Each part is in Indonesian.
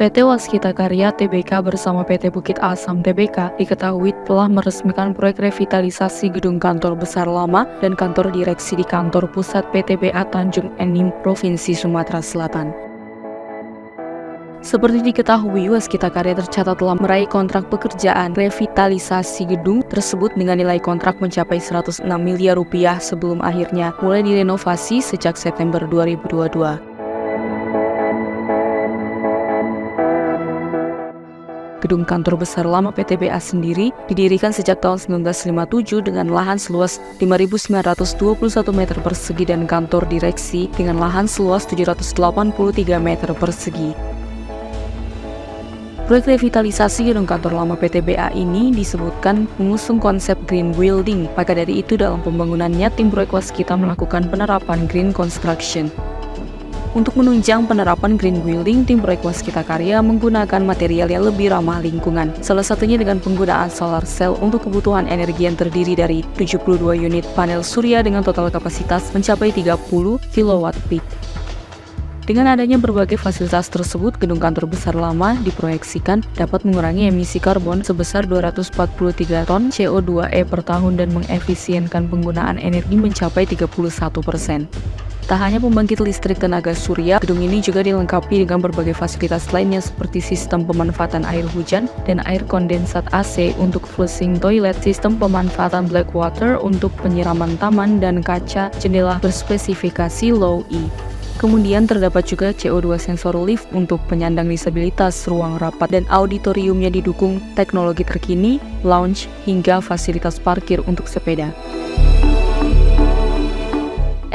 PT Waskita Karya Tbk bersama PT Bukit Asam Tbk diketahui telah meresmikan proyek revitalisasi gedung kantor besar lama dan kantor direksi di kantor pusat PTBA Tanjung Enim, Provinsi Sumatera Selatan. Seperti diketahui, Waskita Karya tercatat telah meraih kontrak pekerjaan revitalisasi gedung tersebut dengan nilai kontrak mencapai 106 miliar rupiah sebelum akhirnya mulai direnovasi sejak September 2022. Gedung kantor besar lama PTBA sendiri didirikan sejak tahun 1957 dengan lahan seluas 5.921 meter persegi dan kantor direksi dengan lahan seluas 783 meter persegi. Proyek revitalisasi gedung kantor lama PTBA ini disebutkan mengusung konsep green building, maka dari itu dalam pembangunannya tim proyek Waskita melakukan penerapan green construction. Untuk menunjang penerapan green building, tim proyek Waskita Karya menggunakan material yang lebih ramah lingkungan. Salah satunya dengan penggunaan solar cell untuk kebutuhan energi yang terdiri dari 72 unit panel surya dengan total kapasitas mencapai 30 kW peak. Dengan adanya berbagai fasilitas tersebut, gedung kantor besar lama diproyeksikan dapat mengurangi emisi karbon sebesar 243 ton CO2e per tahun dan mengefisienkan penggunaan energi mencapai 31%. Tak hanya pembangkit listrik tenaga surya, gedung ini juga dilengkapi dengan berbagai fasilitas lainnya seperti sistem pemanfaatan air hujan dan air kondensat AC untuk flushing toilet, sistem pemanfaatan black water untuk penyiraman taman, dan kaca jendela berspesifikasi low E. Kemudian terdapat juga CO2 sensor lift untuk penyandang disabilitas, ruang rapat dan auditoriumnya didukung teknologi terkini, lounge, hingga fasilitas parkir untuk sepeda.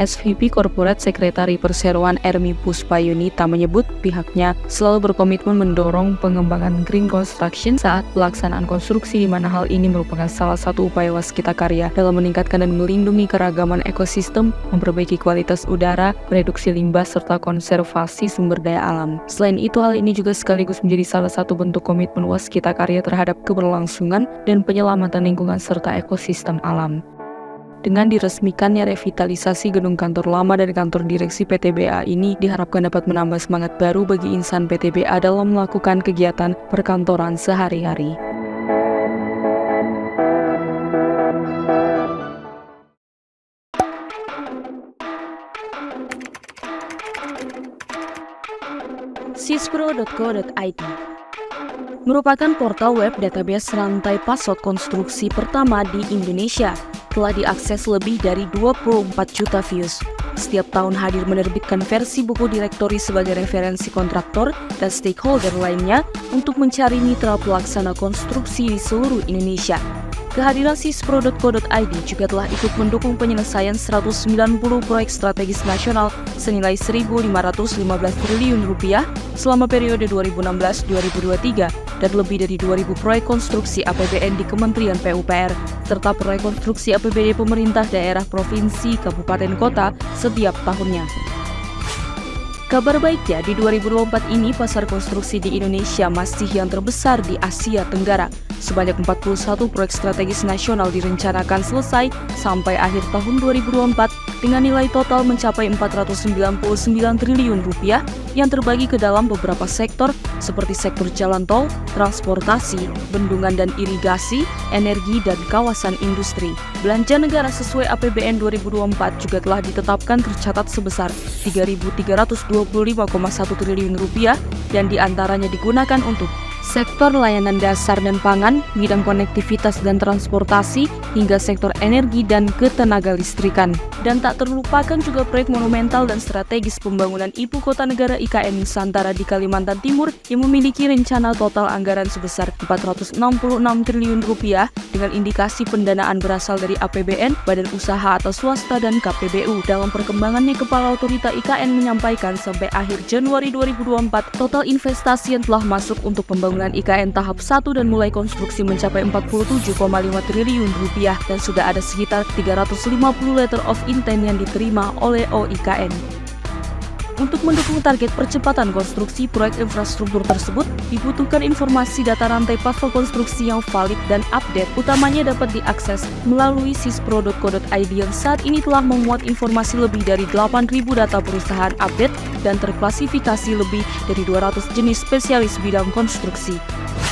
SVP Corporate Sekretari Perseroan Ermi Puspayunita menyebut pihaknya selalu berkomitmen mendorong pengembangan green construction saat pelaksanaan konstruksi, di mana hal ini merupakan salah satu upaya Waskita Karya dalam meningkatkan dan melindungi keragaman ekosistem, memperbaiki kualitas udara, reduksi limbah, serta konservasi sumber daya alam. Selain itu, hal ini juga sekaligus menjadi salah satu bentuk komitmen Waskita Karya terhadap keberlangsungan dan penyelamatan lingkungan serta ekosistem alam. Dengan diresmikannya revitalisasi gedung kantor lama dan kantor direksi PTBA ini diharapkan dapat menambah semangat baru bagi insan PTBA dalam melakukan kegiatan perkantoran sehari-hari. Sispro.co.id merupakan portal web database rantai password konstruksi pertama di Indonesia. Telah diakses lebih dari 24 juta views. Setiap tahun hadir menerbitkan versi buku direktori sebagai referensi kontraktor dan stakeholder lainnya untuk mencari mitra pelaksana konstruksi di seluruh Indonesia. Kehadiran sispro.co.id juga telah ikut mendukung penyelesaian 190 proyek strategis nasional senilai 1.515 triliun rupiah selama periode 2016-2023 dan lebih dari 2.000 proyek konstruksi APBN di Kementerian PUPR serta proyek konstruksi APBD pemerintah daerah, provinsi, kabupaten, kota setiap tahunnya. Kabar baiknya, di 2024 ini pasar konstruksi di Indonesia masih yang terbesar di Asia Tenggara. Sebanyak 41 proyek strategis nasional direncanakan selesai sampai akhir tahun 2024 dengan nilai total mencapai 499 triliun rupiah yang terbagi ke dalam beberapa sektor seperti sektor jalan tol, transportasi, bendungan dan irigasi, energi, dan kawasan industri. Belanja negara sesuai APBN 2024 juga telah ditetapkan tercatat sebesar 3.325,1 triliun rupiah dan diantaranya digunakan untuk sektor layanan dasar dan pangan, bidang konektivitas dan transportasi, hingga sektor energi dan ketenaga listrikan. Dan tak terlupakan juga proyek monumental dan strategis pembangunan Ibu Kota Negara IKN Nusantara di Kalimantan Timur yang memiliki rencana total anggaran sebesar 466 triliun rupiah dengan indikasi pendanaan berasal dari APBN, badan usaha atau swasta, dan KPBU. Dalam perkembangannya, Kepala Otorita IKN menyampaikan sampai akhir Januari 2024, total investasi yang telah masuk untuk pembangunan IKN tahap 1 dan mulai konstruksi mencapai 47,5 triliun rupiah dan sudah ada sekitar 350 letter of intent yang diterima oleh OIKN. Untuk mendukung target percepatan konstruksi proyek infrastruktur tersebut, dibutuhkan informasi data rantai pasok konstruksi yang valid dan update, utamanya dapat diakses melalui sispro.co.id yang saat ini telah memuat informasi lebih dari 8.000 data perusahaan update dan terklasifikasi lebih dari 200 jenis spesialis bidang konstruksi.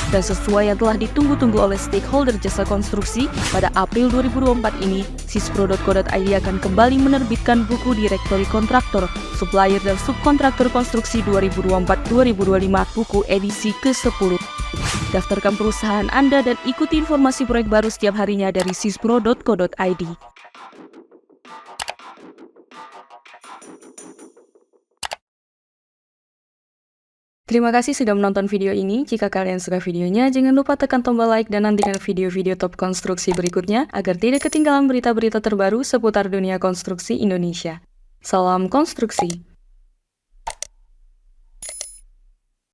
Dan sesuai yang telah ditunggu-tunggu oleh stakeholder jasa konstruksi, pada April 2024 ini, sispro.co.id akan kembali menerbitkan buku direktori kontraktor, supplier, dan subkontraktor konstruksi 2024-2025, buku edisi ke-10. Daftarkan perusahaan Anda dan ikuti informasi proyek baru setiap harinya dari sispro.co.id. Terima kasih sudah menonton video ini. Jika kalian suka videonya, jangan lupa tekan tombol like dan nantikan video-video top konstruksi berikutnya agar tidak ketinggalan berita-berita terbaru seputar dunia konstruksi Indonesia. Salam konstruksi!